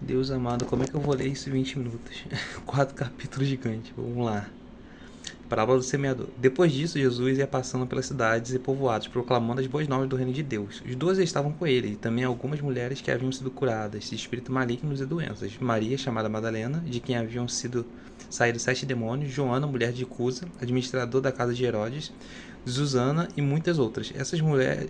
Deus amado, como é que eu vou ler isso em 20 minutos? 4 capítulos gigantes, vamos lá. Parábola do semeador. Depois disso, Jesus ia passando pelas cidades e povoados, proclamando as boas novas do reino de Deus. Os 12 estavam com ele, e também algumas mulheres que haviam sido curadas de espíritos malignos e doenças. Maria, chamada Madalena, de quem haviam sido saído 7 demônios, Joana, mulher de Cusa, administrador da casa de Herodes, Susana e muitas outras. Essas mulheres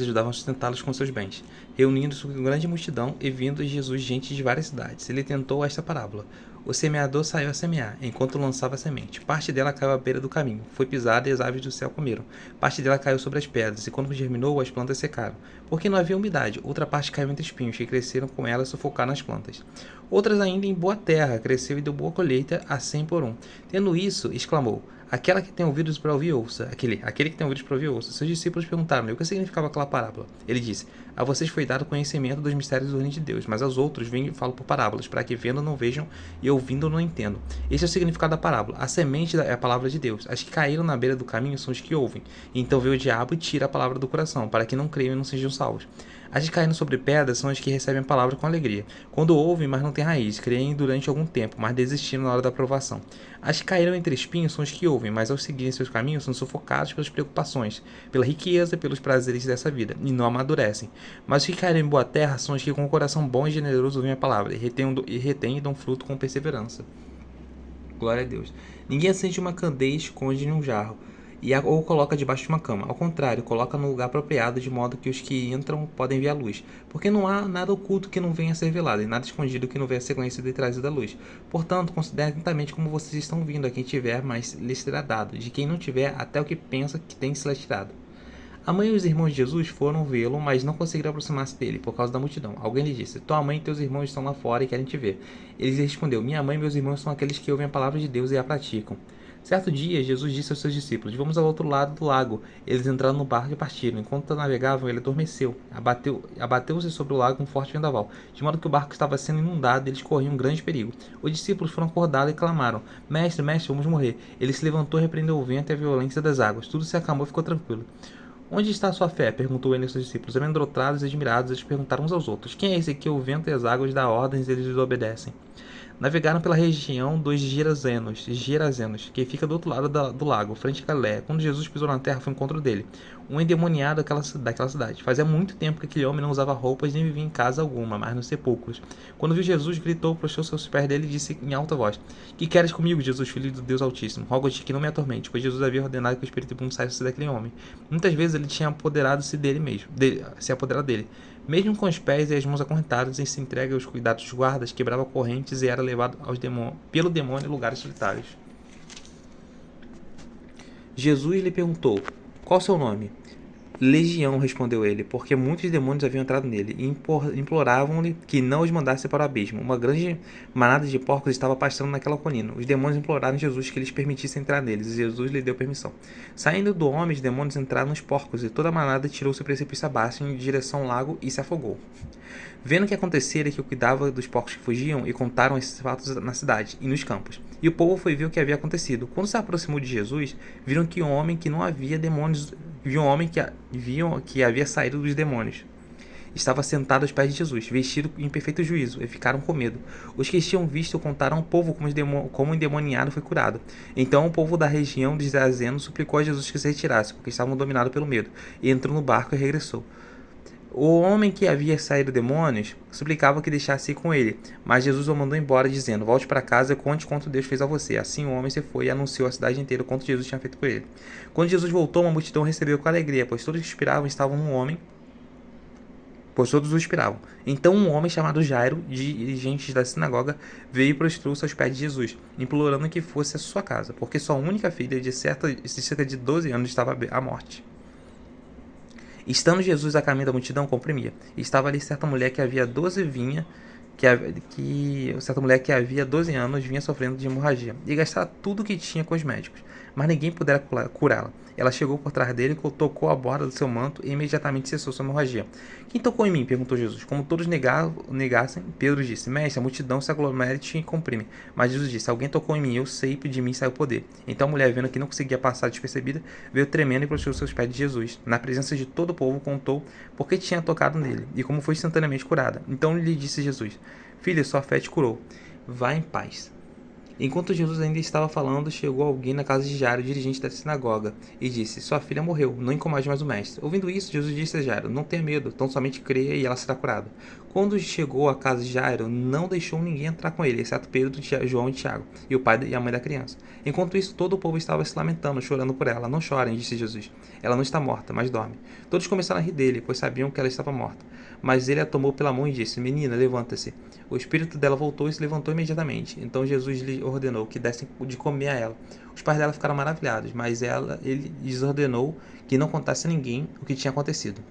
ajudavam a sustentá-los com seus bens, reunindo-se com grande multidão e vindo Jesus gente de várias cidades. Ele tentou esta parábola. O semeador saiu a semear, enquanto lançava a semente. Parte dela caiu à beira do caminho, foi pisada e as aves do céu comeram. Parte dela caiu sobre as pedras, e quando germinou, as plantas secaram, porque não havia umidade. Outra parte caiu entre espinhos, que cresceram com ela e sufocaram as plantas. Outras ainda em boa terra, cresceu e deu boa colheita, a 100 por um. Tendo isso, exclamou: Aquela que tem ouvidos para ouvir, ouça. Aquele que tem ouvidos para ouvir, ouça. Seus discípulos perguntaram-lhe o que significava aquela parábola. Ele disse: A vocês foi dado conhecimento dos mistérios do reino de Deus, mas aos outros venho e falo por parábolas, para que vendo não vejam e ouvindo não entendam. Este é o significado da parábola. A semente é a palavra de Deus. As que caíram na beira do caminho são os que ouvem. E então veio o diabo e tira a palavra do coração, para que não creiam e não sejam salvos. As que caíram sobre pedras são as que recebem a palavra com alegria. Quando ouvem, mas não têm raiz, creem durante algum tempo, mas desistiram na hora da aprovação. As que caíram entre espinhos são os que ouvem, mas ao seguirem seus caminhos são sufocados pelas preocupações, pela riqueza e pelos prazeres dessa vida, e não amadurecem. Mas os que caíram em boa terra são os que com um coração bom e generoso ouvem a palavra, e retêm e dão fruto com perseverança. Glória a Deus. Ninguém acende uma candeia e esconde em um jarro, ou coloca debaixo de uma cama. Ao contrário, coloca no lugar apropriado, de modo que os que entram podem ver a luz. Porque não há nada oculto que não venha a ser revelado, e nada escondido que não venha a ser conhecido e trazido à luz. Portanto, considere atentamente como vocês estão vindo. A quem tiver, mais lhes será dado. De quem não tiver, até o que pensa que tem se lhe tirado. A mãe e os irmãos de Jesus foram vê-lo, mas não conseguiram aproximar-se dele, por causa da multidão. Alguém lhe disse: Tua mãe e teus irmãos estão lá fora e querem te ver. Ele lhes respondeu: Minha mãe e meus irmãos são aqueles que ouvem a palavra de Deus e a praticam. Certo dia, Jesus disse aos seus discípulos: Vamos ao outro lado do lago. Eles entraram no barco e partiram. Enquanto navegavam, ele adormeceu. Abateu-se sobre o lago um forte vendaval, de modo que o barco estava sendo inundado e eles corriam um grande perigo. Os discípulos foram acordados e clamaram: Mestre, mestre, vamos morrer. Ele se levantou e repreendeu o vento e a violência das águas. Tudo se acalmou e ficou tranquilo. Onde está a sua fé? Perguntou ele aos seus discípulos. Amedrontados e admirados, eles perguntaram uns aos outros: Quem é esse que o vento e as águas dão ordens e eles lhes obedecem? Navegaram pela região dos Gerazenos, que fica do outro lado do lago, frente a Galiléia. Quando Jesus pisou na terra, foi ao encontro dele, um endemoniado daquela cidade. Fazia muito tempo que aquele homem não usava roupas nem vivia em casa alguma, mas nos sepulcros. Quando viu Jesus, gritou, prostrou-se aos pés dele e disse em alta voz: Que queres comigo, Jesus, filho do Deus Altíssimo? Rogo-te que não me atormente, pois Jesus havia ordenado que o espírito imundo saísse daquele homem. Muitas vezes ele tinha apoderado-se dele mesmo, se apoderado dele. Mesmo com os pés e as mãos acorrentados, ele se entrega aos cuidados dos guardas, quebrava correntes e era levado pelo demônio em lugares solitários. Jesus lhe perguntou: Qual o seu nome? Legião, respondeu ele, porque muitos demônios haviam entrado nele e imploravam-lhe que não os mandasse para o abismo. Uma grande manada de porcos estava pastando naquela colina. Os demônios imploraram a Jesus que lhes permitisse entrar neles, e Jesus lhe deu permissão. Saindo do homem, os demônios entraram nos porcos, e toda a manada tirou-se precipício abaixo em direção ao lago e se afogou. Vendo o que acontecera e que eu cuidava dos porcos que fugiam, e contaram esses fatos na cidade e nos campos. E o povo foi ver o que havia acontecido. Quando se aproximou de Jesus, viram que um homem que não havia demônios, que havia saído dos demônios. Estava sentado aos pés de Jesus, vestido em perfeito juízo, e ficaram com medo. Os que tinham visto contaram ao povo como o endemoniado foi curado. Então o povo da região de Zazeno suplicou a Jesus que se retirasse, porque estavam dominados pelo medo, e entrou no barco e regressou. O homem que havia saído demônios suplicava que deixasse ir com ele, mas Jesus o mandou embora, dizendo: Volte para casa e conte quanto Deus fez a você. Assim o homem se foi e anunciou à cidade inteira quanto Jesus tinha feito por ele. Quando Jesus voltou, uma multidão recebeu com alegria, pois todos que esperavam estavam no homem, pois todos o esperavam. Então um homem chamado Jairo, dirigente da sinagoga, veio e prostrou-se aos pés de Jesus, implorando que fosse à sua casa, porque sua única filha, de cerca de 12 anos, estava à morte. Estando Jesus a caminho da multidão, comprimia. E estava ali certa mulher que havia 12 anos vinha sofrendo de hemorragia, e gastara tudo o que tinha com os médicos, mas ninguém pudera curá-la. Ela chegou por trás dele, tocou a borda do seu manto e imediatamente cessou sua hemorragia. Quem tocou em mim? Perguntou Jesus. Como todos negassem, Pedro disse: Mestre, a multidão se aglomera e te comprime. Mas Jesus disse: Alguém tocou em mim, eu sei, e de mim saiu o poder. Então a mulher, vendo que não conseguia passar despercebida, veio tremendo e prostrou seus pés de Jesus. Na presença de todo o povo, contou por que tinha tocado nele e como foi instantaneamente curada. Então lhe disse Jesus: Filha, sua fé te curou. Vá em paz. Enquanto Jesus ainda estava falando, chegou alguém na casa de Jairo, dirigente da sinagoga, e disse: Sua filha morreu, não incomode mais o mestre. Ouvindo isso, Jesus disse a Jairo: Não tenha medo, tão somente creia e ela será curada. Quando chegou à casa de Jairo, não deixou ninguém entrar com ele, exceto Pedro, João e Tiago, e o pai e a mãe da criança. Enquanto isso, todo o povo estava se lamentando, chorando por ela. Não chorem, disse Jesus. Ela não está morta, mas dorme. Todos começaram a rir dele, pois sabiam que ela estava morta. Mas ele a tomou pela mão e disse: Menina, levanta-se. O espírito dela voltou e se levantou imediatamente. Então Jesus lhe ordenou que dessem de comer a ela. Os pais dela ficaram maravilhados, mas ele lhes ordenou que não contasse a ninguém o que tinha acontecido.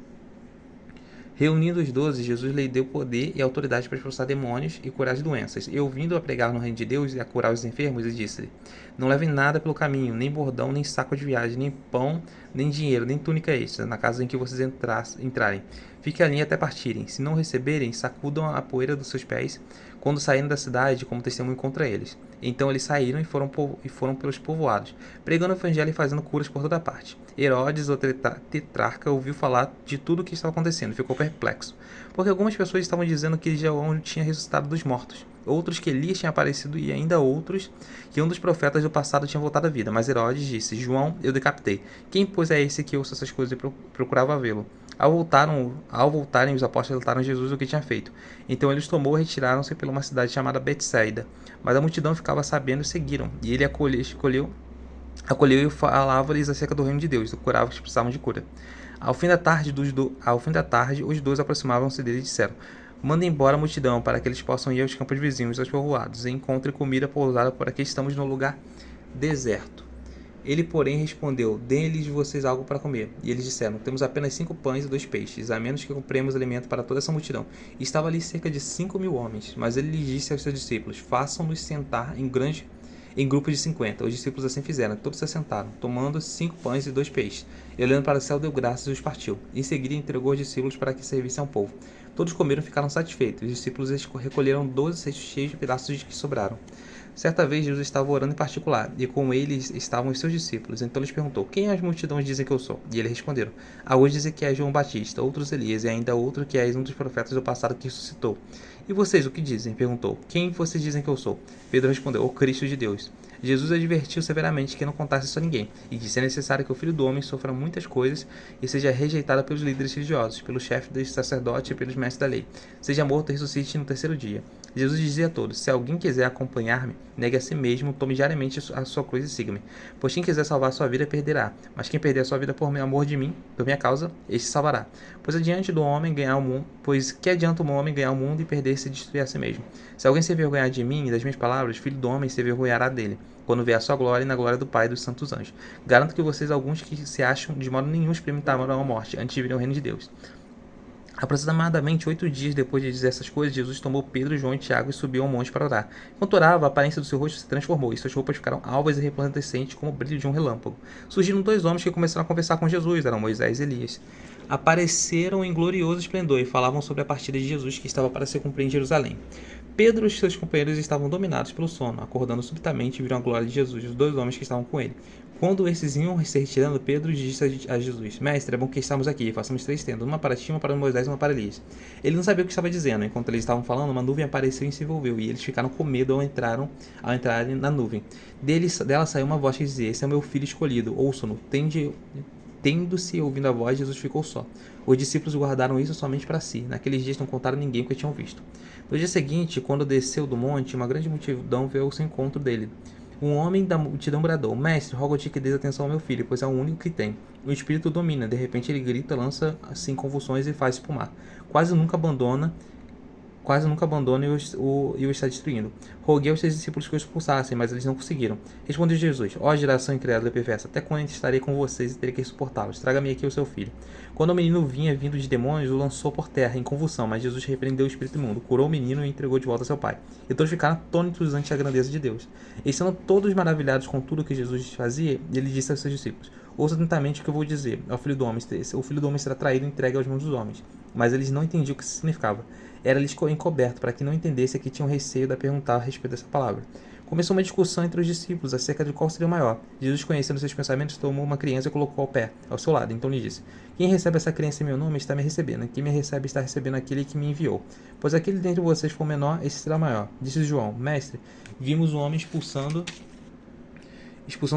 Reunindo os 12, Jesus lhe deu poder e autoridade para expulsar demônios e curar as doenças. E ouvindo a pregar no reino de Deus e a curar os enfermos, ele disse-lhe: Não levem nada pelo caminho, nem bordão, nem saco de viagem, nem pão, nem dinheiro, nem túnica extra, na casa em que vocês entrarem. Fiquem ali até partirem. Se não receberem, sacudam a poeira dos seus pés quando saírem da cidade como testemunho contra eles. Então eles saíram e foram pelos povoados, pregando o evangelho e fazendo curas por toda parte. Herodes, o tetrarca, ouviu falar de tudo o que estava acontecendo e ficou perplexo, porque algumas pessoas estavam dizendo que João tinha ressuscitado dos mortos, outros que Elias tinha aparecido e ainda outros que um dos profetas do passado tinha voltado à vida. Mas Herodes disse: João eu decapitei. Quem, pois, é esse que ouça essas coisas e procurava vê-lo? Ao voltarem, os apóstolos relataram a Jesus o que tinha feito. Então ele os tomou e retiraram-se para uma cidade chamada Betsaida. Mas a multidão ficava sabendo e seguiram. E ele acolheu e falava-lhes acerca do reino de Deus, e curava os que precisavam de cura. Ao fim da tarde, os 12 aproximavam-se dele e disseram: Mandem embora a multidão, para que eles possam ir aos campos vizinhos, aos povoados, e encontrem comida pousada, por aqui estamos num lugar deserto. Ele, porém, respondeu: Deem-lhes vocês algo para comer. E eles disseram: Temos apenas 5 pães e 2 peixes, a menos que compremos alimento para toda essa multidão. E estava ali cerca de 5.000 homens. Mas ele lhes disse aos seus discípulos: Façam-nos sentar em grupos de 50. Os discípulos assim fizeram. Todos se assentaram, tomando 5 pães e 2 peixes. E olhando para o céu, deu graças e os partiu. Em seguida, entregou os discípulos para que servissem ao povo. Todos comeram e ficaram satisfeitos. Os discípulos recolheram 12 cestos cheios de pedaços que sobraram. Certa vez Jesus estava orando em particular, e com ele estavam os seus discípulos. Então lhes perguntou: Quem as multidões dizem que eu sou? E eles responderam: Alguns dizem que é João Batista, outros Elias, e ainda outro que és um dos profetas do passado que ressuscitou. E vocês, o que dizem? Perguntou. Quem vocês dizem que eu sou? Pedro respondeu: O Cristo de Deus. Jesus advertiu severamente que não contasse isso a ninguém, e disse: É necessário que o Filho do Homem sofra muitas coisas e seja rejeitado pelos líderes religiosos, pelos chefes dos sacerdotes e pelos mestres da lei. Seja morto e ressuscite no terceiro dia. Jesus dizia a todos: Se alguém quiser acompanhar-me, negue a si mesmo, tome diariamente a sua cruz e siga-me. Pois quem quiser salvar a sua vida, perderá. Mas quem perder a sua vida por amor de mim, por minha causa, este salvará. Pois que adianta um homem ganhar o mundo e perder-se e destruir a si mesmo? Se alguém se envergonhar de mim e das minhas palavras, o Filho do Homem se envergonhará dele, quando vier a sua glória e na glória do Pai e dos santos anjos. Garanto que vocês, alguns que se acham de modo nenhum experimentaram a morte, antes de virem ao reino de Deus. Aproximadamente 8 dias depois de dizer essas coisas, Jesus tomou Pedro, João e Tiago e subiu ao monte para orar. Enquanto orava, a aparência do seu rosto se transformou, e suas roupas ficaram alvas e resplandecentes como o brilho de um relâmpago. Surgiram 2 homens que começaram a conversar com Jesus, eram Moisés e Elias. Apareceram em glorioso esplendor e falavam sobre a partida de Jesus que estava para se cumprir em Jerusalém. Pedro e seus companheiros estavam dominados pelo sono. Acordando subitamente, viram a glória de Jesus e os 2 homens que estavam com ele. Quando esses iam se retirando, Pedro disse a Jesus: Mestre, é bom que estamos aqui. Façamos 3 tendas, uma para ti, uma para Moisés e uma para Elias. Ele não sabia o que estava dizendo. Enquanto eles estavam falando, uma nuvem apareceu e se envolveu, e eles ficaram com medo ao entrarem na nuvem. Dela saiu uma voz que dizia: Esse é o meu filho escolhido, ouçam-no. Tendo-se ouvindo a voz, Jesus ficou só. Os discípulos guardaram isso somente para si. Naqueles dias não contaram a ninguém o que tinham visto. No dia seguinte, quando desceu do monte, uma grande multidão veio ao seu encontro dele. Um homem da multidão bradou: Mestre, rogo-te que dês atenção ao meu filho, pois é o único que tem. O espírito o domina. De repente ele grita, lança assim convulsões e faz espumar. Quase nunca abandona quase nunca abandona e o está destruindo. Roguei aos seus discípulos que o expulsassem, mas eles não conseguiram. Respondeu Jesus: Ó geração incrédula e perversa, até quando estarei com vocês e terei que suportá-los? Traga-me aqui o seu filho. Quando o menino vinha vindo de demônios, o lançou por terra em convulsão, mas Jesus repreendeu o espírito imundo, curou o menino e o entregou de volta a seu pai. E todos ficaram atônitos ante a grandeza de Deus. E sendo todos maravilhados com tudo que Jesus fazia, ele disse aos seus discípulos: Ouça atentamente o que eu vou dizer ao filho do homem. O filho do homem será traído e entregue aos mãos dos homens. Mas eles não entendiam o que isso significava. Era-lhes encoberto para que não entendesse que tinham receio de perguntar a respeito dessa palavra. Começou uma discussão entre os discípulos acerca de qual seria o maior. Jesus, conhecendo seus pensamentos, tomou uma criança e colocou ao seu lado. Então lhe disse: Quem recebe essa criança em meu nome está me recebendo. Quem me recebe está recebendo aquele que me enviou. Pois aquele dentre vocês for menor, esse será maior. Disse João: Mestre, vimos um homem expulsando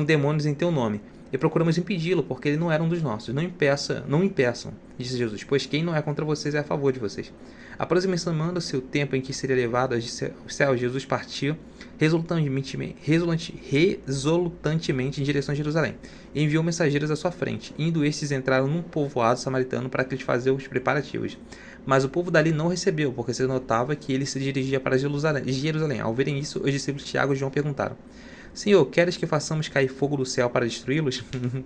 demônios em teu nome. E procuramos impedi-lo, porque ele não era um dos nossos. Não impeçam, disse Jesus, pois quem não é contra vocês é a favor de vocês. Aproximando-se o tempo em que seria levado aos céus, Jesus partiu resultantemente em direção a Jerusalém, e enviou mensageiros à sua frente. Indo estes, entraram num povoado samaritano para que lhes fazer os preparativos. Mas o povo dali não o recebeu, porque se notava que ele se dirigia para Jerusalém. Ao verem isso, os discípulos Tiago e João perguntaram: Senhor, queres que façamos cair fogo do céu para destruí-los?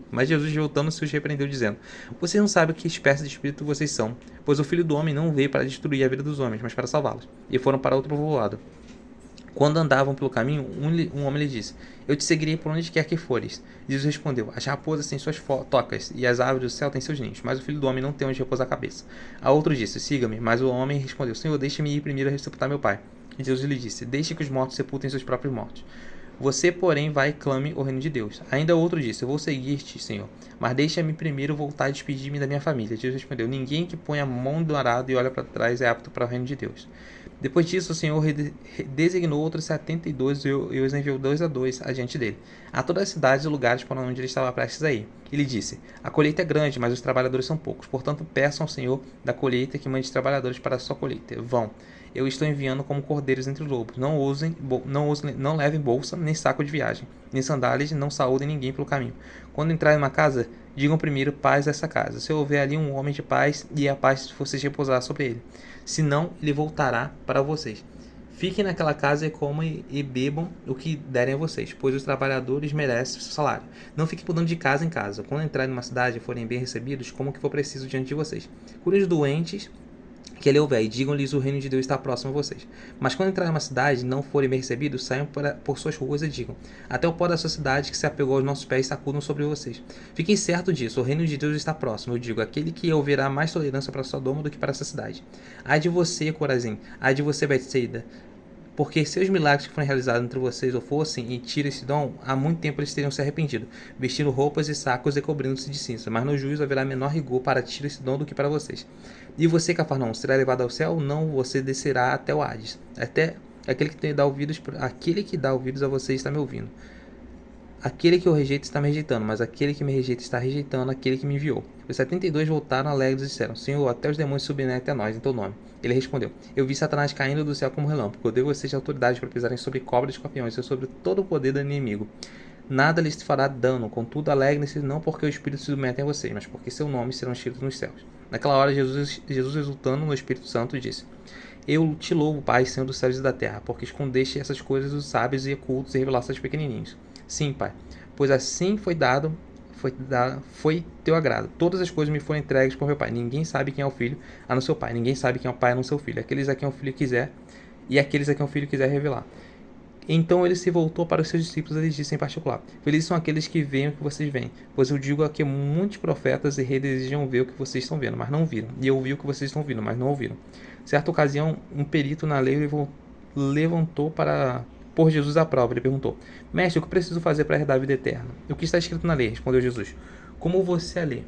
Mas Jesus, voltando-se, os repreendeu, dizendo: Vocês não sabem que espécie de espírito vocês são, pois o Filho do Homem não veio para destruir a vida dos homens, mas para salvá-los. E foram para outro povoado. Quando andavam pelo caminho, um homem lhe disse: Eu te seguirei por onde quer que fores. Jesus respondeu: As raposas têm suas tocas, e as aves do céu têm seus ninhos, mas o Filho do Homem não tem onde repousar a cabeça. A outro disse: Siga-me. Mas o homem respondeu: Senhor, deixe-me ir primeiro a sepultar meu pai. E Jesus lhe disse: Deixe que os mortos sepultem seus próprios mortos. Você, porém, vai e clame o reino de Deus. Ainda outro disse: Eu vou seguir-te, Senhor, mas deixa-me primeiro voltar e despedir-me da minha família. Jesus respondeu: Ninguém que põe a mão do arado e olha para trás é apto para o reino de Deus. Depois disso, o Senhor designou outros 72 e os enviou 2 a 2 adiante dele, a todas as cidades e lugares para onde ele estava prestes a ir. Ele disse: A colheita é grande, mas os trabalhadores são poucos. Portanto, peçam ao Senhor da colheita que mande trabalhadores para a sua colheita. Vão. Eu estou enviando como cordeiros entre os lobos. Não levem bolsa, nem saco de viagem, nem sandálias, não saúdem ninguém pelo caminho. Quando entrarem numa casa, digam primeiro: paz a essa casa. Se houver ali um homem de paz, e a paz de vocês repousará sobre ele. Se não, ele voltará para vocês. Fiquem naquela casa e comam e bebam o que derem a vocês, pois os trabalhadores merecem o seu salário. Não fiquem mudando de casa em casa. Quando entrarem numa cidade e forem bem recebidos, como que for preciso diante de vocês. Curem os doentes que ele houver, e digam-lhes: o reino de Deus está próximo a vocês. Mas quando entrarem numa cidade e não forem bem recebidos, saiam por suas ruas e digam: até o pó da sua cidade que se apegou aos nossos pés sacudam sobre vocês. Fiquem certos disso, o reino de Deus está próximo. Eu digo: aquele que ouvirá mais tolerância para Sodoma do que para essa cidade. Ai de você, Corazim! Ai de você, Betsaida! Porque se os milagres que foram realizados entre vocês o fossem em Tiro e Sidom, há muito tempo eles teriam se arrependido, vestindo roupas e sacos e cobrindo-se de cinza. Mas no juízo haverá menor rigor para Tiro e Sidom do que para vocês. E você, Cafarnaum, será levado ao céu? Não, você descerá até o Hades. Até aquele que dá ouvidos a vocês está me ouvindo. Aquele que eu rejeito está me rejeitando, mas aquele que me rejeita está rejeitando aquele que me enviou. Os 72 voltaram alegres e disseram: Senhor, até os demônios submetem até nós em teu nome. Ele respondeu: Eu vi Satanás caindo do céu como relâmpago. Eu dei a vocês autoridade para pisarem sobre cobras e escorpiões e sobre todo o poder do inimigo. Nada lhes fará dano, contudo alegrem-se não porque o Espírito se submete a vocês, mas porque seu nome serão escritos nos céus. Naquela hora Jesus exultando no Espírito Santo disse: Eu te louvo, Pai, Senhor dos céus e da terra, porque escondeste essas coisas dos sábios e ocultos e revelaste aos pequenininhos. Sim, Pai, pois assim foi teu agrado. Todas as coisas me foram entregues por meu Pai. Ninguém sabe quem é o Filho, a não ser o Pai. Ninguém sabe quem é o Pai, a não ser o Filho. Aqueles a quem o Filho quiser, e aqueles a quem o Filho quiser revelar. Então ele se voltou para os seus discípulos e lhes disse em particular: Felizes são aqueles que veem o que vocês veem, pois eu digo que muitos profetas e reis desejam ver o que vocês estão vendo, mas não viram, e ouvi o que vocês estão vendo, mas não ouviram. Certa ocasião, um perito na lei levantou para pôr Jesus à prova. Ele perguntou: Mestre, o que preciso fazer para herdar a vida eterna? O que está escrito na lei? Respondeu Jesus: Como você a lê?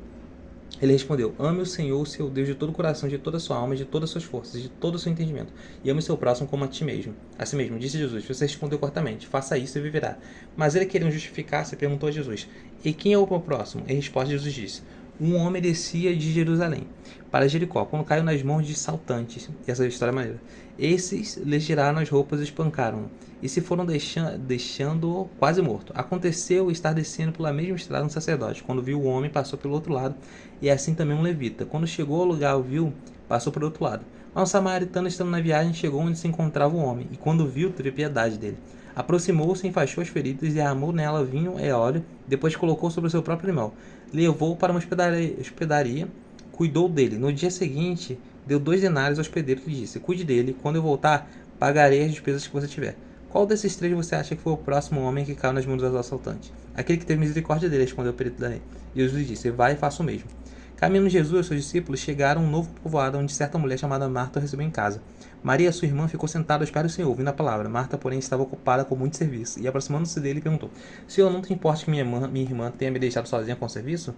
Ele respondeu: Ame o Senhor, seu Deus, de todo o coração, de toda a sua alma, de todas as suas forças, de todo o seu entendimento. E ame o seu próximo como a ti mesmo. A si mesmo, disse Jesus. Você respondeu corretamente: Faça isso e viverá. Mas ele, querendo justificar-se, perguntou a Jesus: E quem é o meu próximo? Em resposta, Jesus disse: Um homem descia de Jerusalém para Jericó, quando caiu nas mãos de saltantes. E essa história é maneira. Esses lhe tiraram as roupas e espancaram-no, e se foram deixando-o quase morto. Aconteceu estar descendo pela mesma estrada um sacerdote. Quando viu o homem, passou pelo outro lado, e assim também um levita. Quando chegou ao lugar, o viu, passou por outro lado. Um samaritano, estando na viagem, chegou onde se encontrava o homem, e quando viu, teve piedade dele. Aproximou-se, enfaixou as feridas e derramou nela vinho e óleo, depois colocou sobre o seu próprio animal. Levou-o para uma hospedaria, cuidou dele. No dia seguinte, deu 2 denários ao hospedeiro e lhe disse: cuide dele, quando eu voltar, pagarei as despesas que você tiver. Qual desses 3 você acha que foi o próximo homem que caiu nas mãos dos assaltantes? Aquele que teve misericórdia dele, respondeu o perito da lei. E Jesus lhe disse: vai e faça o mesmo. Caminhando Jesus e seus discípulos chegaram a um novo povoado onde certa mulher chamada Marta o recebeu em casa. Maria, sua irmã, ficou sentada aos pés do Senhor, ouvindo a palavra. Marta, porém, estava ocupada com muito serviço. E aproximando-se dele, perguntou: Senhor, não te importa que minha irmã tenha me deixado sozinha com o serviço?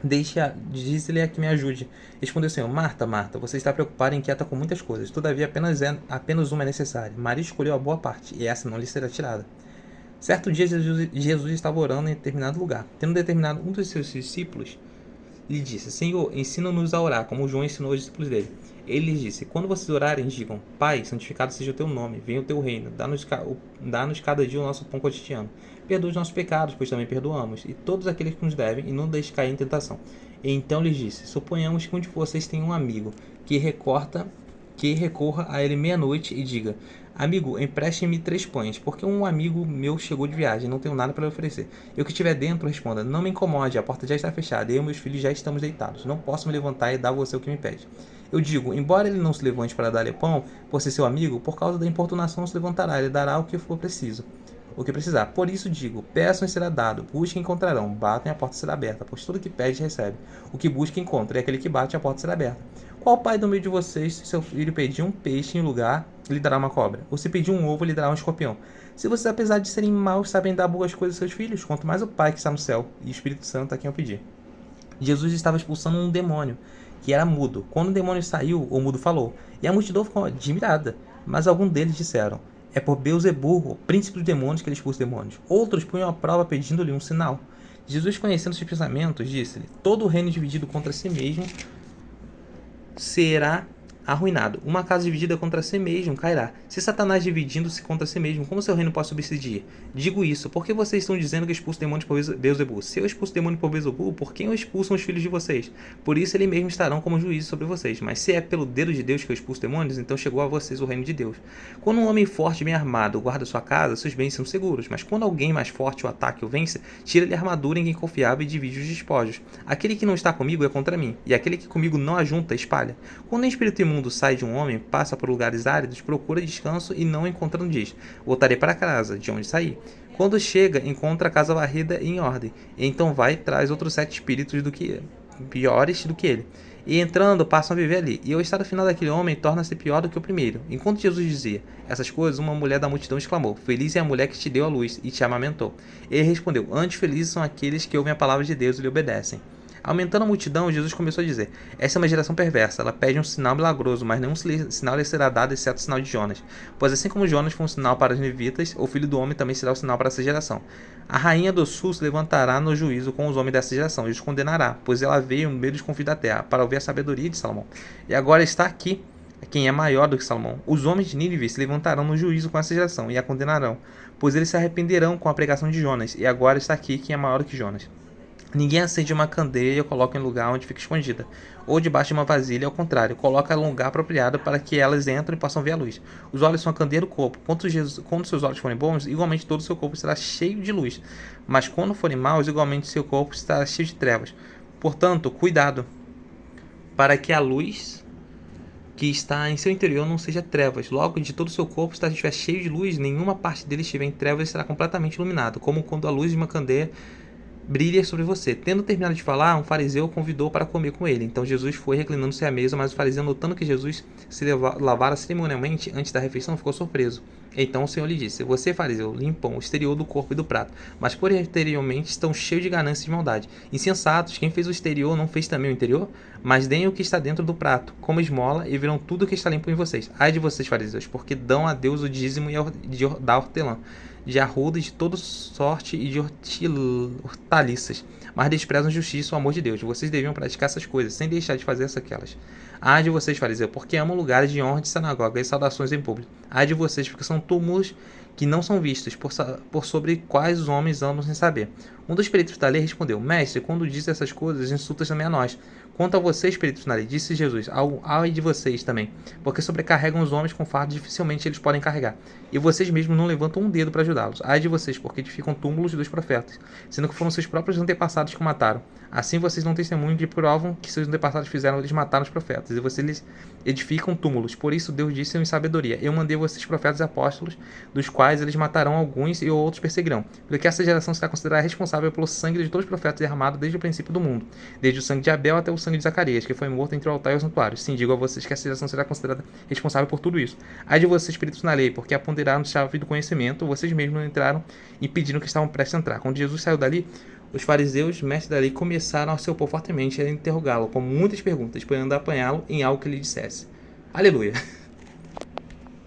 Diz-lhe a que me ajude. Respondeu o Senhor: Marta, Marta, você está preocupada e inquieta com muitas coisas. Todavia, apenas uma é necessária. Maria escolheu a boa parte, e essa não lhe será tirada. Certo dia, Jesus estava orando em determinado lugar. Tendo determinado um dos seus discípulos, lhe disse: Senhor, ensina-nos a orar, como João ensinou os discípulos dele. Ele lhes disse: Quando vocês orarem, digam: Pai, santificado seja o teu nome, venha o teu reino, dá-nos cada dia o nosso pão cotidiano. Perdoa os nossos pecados, pois também perdoamos, e todos aqueles que nos devem, e não deixe cair em tentação. E então lhes disse: Suponhamos que um de vocês tenha um amigo que recorra a ele meia-noite e diga: Amigo, empreste-me 3 pães, porque um amigo meu chegou de viagem, não tenho nada para lhe oferecer. Eu que estiver dentro, responda: Não me incomode, a porta já está fechada, eu e meus filhos já estamos deitados. Não posso me levantar e dar a você o que me pede. Eu digo: embora ele não se levante para dar-lhe pão, por ser seu amigo, por causa da importunação não se levantará, ele dará o que for preciso. O que precisar. Por isso digo: peçam e será dado, busquem e encontrarão, batem e a porta será aberta, pois tudo que pede recebe. O que busca encontra, e aquele que bate a porta será aberta. Qual pai do meio de vocês, se seu filho pedir um peixe em lugar, lhe dará uma cobra? Ou se pedir um ovo, lhe dará um escorpião? Se vocês, apesar de serem maus, sabem dar boas coisas aos seus filhos, quanto mais o Pai que está no céu e o Espírito Santo a quem eu pedir. Jesus estava expulsando um demônio, que era mudo. Quando o demônio saiu, o mudo falou, e a multidão ficou admirada. Mas alguns deles disseram: é por Beelzebul, o príncipe dos demônios, que ele expulsa demônios. Outros punham à prova pedindo-lhe um sinal. Jesus, conhecendo seus pensamentos, disse-lhe: todo o reino dividido contra si mesmo será arruinado. Uma casa dividida contra si mesmo cairá. Se Satanás dividindo-se contra si mesmo, como seu reino pode subsistir? Digo isso, porque vocês estão dizendo que eu expulso demônios por Beelzebul? Se eu expulso demônio por Beelzebul, por quem eu expulsam os filhos de vocês? Por isso ele mesmo estarão como juízo sobre vocês. Mas se é pelo dedo de Deus que eu expulso demônios, então chegou a vocês o reino de Deus. Quando um homem forte e bem armado guarda sua casa, seus bens são seguros. Mas quando alguém mais forte o ataca e o vence, tira-lhe a armadura em quem confiava e divide os despojos. Aquele que não está comigo é contra mim, e aquele que comigo não ajunta, espalha. Quando o espírito imundo sai de um homem, passa por lugares áridos, procura descanso e não encontrando diz: voltarei para casa, de onde saí. Quando chega, encontra a casa varrida e em ordem. E então vai e traz outros 7 espíritos piores do que ele. E entrando, passam a viver ali. E o estado final daquele homem torna-se pior do que o primeiro. Enquanto Jesus dizia essas coisas, uma mulher da multidão exclamou: feliz é a mulher que te deu a luz e te amamentou. Ele respondeu: antes felizes são aqueles que ouvem a palavra de Deus e lhe obedecem. Aumentando a multidão, Jesus começou a dizer: essa é uma geração perversa, ela pede um sinal milagroso, mas nenhum sinal lhe será dado exceto o sinal de Jonas. Pois assim como Jonas foi um sinal para os levitas, o Filho do Homem também será o sinal para essa geração. A rainha do sul se levantará no juízo com os homens dessa geração e os condenará, pois ela veio no meio dos confins da terra, para ouvir a sabedoria de Salomão. E agora está aqui quem é maior do que Salomão. Os homens de Nínive se levantarão no juízo com essa geração e a condenarão, pois eles se arrependerão com a pregação de Jonas. E agora está aqui quem é maior do que Jonas. Ninguém acende uma candeia e coloca em lugar onde fica escondida, ou debaixo de uma vasilha, ao contrário, coloca em um lugar apropriado para que elas entrem e possam ver a luz. Os olhos são a candeia do corpo. Quando seus olhos forem bons, igualmente todo o seu corpo será cheio de luz. Mas quando forem maus, igualmente seu corpo estará cheio de trevas. Portanto, cuidado, para que a luz que está em seu interior não seja trevas. Logo, de todo o seu corpo estiver cheio de luz, nenhuma parte dele estiver em trevas, será completamente iluminado, como quando a luz de uma candeia brilha sobre você. Tendo terminado de falar, um fariseu o convidou para comer com ele. Então Jesus foi reclinando-se à mesa, mas o fariseu, notando que Jesus se lavara cerimonialmente antes da refeição, ficou surpreso. Então o Senhor lhe disse: você, fariseu, limpam o exterior do corpo e do prato, mas por interiormente estão cheios de ganância e de maldade. Insensatos, quem fez o exterior não fez também o interior? Mas deem o que está dentro do prato, como esmola, e verão tudo o que está limpo em vocês. Ai de vocês, fariseus, porque dão a Deus o dízimo da hortelã, de arruda, de toda sorte e de hortaliças, mas desprezam a justiça e o amor de Deus. Vocês deviam praticar essas coisas, sem deixar de fazer aquelas. Ai de vocês, fariseus, porque amam lugares de honra de sinagoga e saudações em público. Ai de vocês, porque são túmulos que não são vistos, por sobre quais os homens andam sem saber. Um dos peritos da lei respondeu: mestre, quando diz essas coisas, insultas também a nós. Quanto a vocês, peritos na lei, disse Jesus, ai de vocês também, porque sobrecarregam os homens com fardos dificilmente eles podem carregar, e vocês mesmos não levantam um dedo para ajudá-los. Ai de vocês, porque edificam túmulos dos profetas, sendo que foram seus próprios antepassados que o mataram. Assim vocês não testemunham que provam que seus antepassados fizeram, eles mataram os profetas, e vocês lhes edificam túmulos. Por isso Deus disse em sabedoria, eu mandei vocês profetas e apóstolos, dos quais eles matarão alguns e outros perseguirão, porque essa geração será considerada responsável pelo sangue de todos os profetas derramado desde o princípio do mundo, desde o sangue de Abel até o sangue de Zacarias, que foi morto entre o altar e o santuário. Sim, digo a vocês que essa geração será considerada responsável por tudo isso. Ai de vocês, peritos na lei, porque apoderaram de chave do conhecimento, vocês mesmos não entraram e pediram que estavam prestes a entrar. Quando Jesus saiu dali, os fariseus, mestres da lei, começaram a se opor fortemente a interrogá-lo com muitas perguntas, esperando apanhá-lo em algo que ele dissesse. Aleluia!